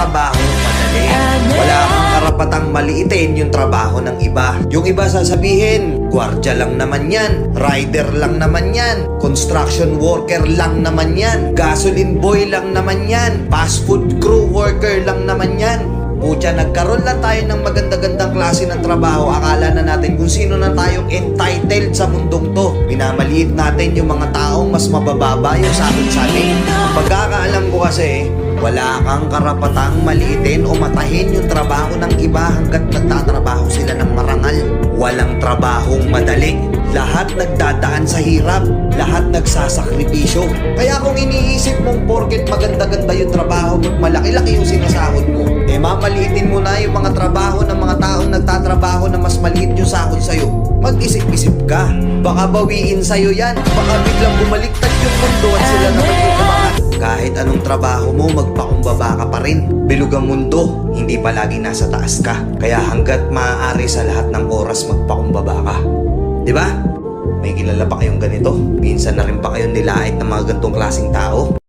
trabahong madali. Wala kang karapatang maliitin yung trabaho ng iba. Yung iba sasabihin, gwardiya lang naman yan, rider lang naman yan, construction worker lang naman yan, gasoline boy lang naman yan, fast food crew worker lang naman yan. Pucha, nagkaroon lang tayo ng maganda-gandang klase ng trabaho. Akala na natin kung sino na tayong entitled sa mundong to. Minamaliit natin yung mga taong mas mabababa yung sahod sa atin. Pagkakaalam ko kasi, wala kang karapatang maliitin o matahin yung trabaho ng iba hanggat nagtatrabaho sila ng marangal. Walang trabahong madali. Lahat nagdadaan sa hirap. Lahat nagsasakripisyo. Kaya kung iniisip mong porket maganda-ganda yung trabaho mo, malaki-laki yung sinasahod mo, eh mamaliitin mo na yung mga trabaho ng mga taong nagtatrabaho na mas maliit yung sahod sa'yo. Mag-isip-isip ka. Baka bawiin sa'yo yan. Baka biglang bumaliktad yung mundo at sila naman yung kabangat. Kahit anong trabaho mo, magpakumbaba ka pa rin. Bilog ang mundo, hindi palagi nasa taas ka. Kaya hanggat maaari sa lahat ng oras, magpakumbaba ka. Diba? May kilala pa kayong ganito? Minsan na rin pa kayong nilait ng mga ganitong klaseng tao?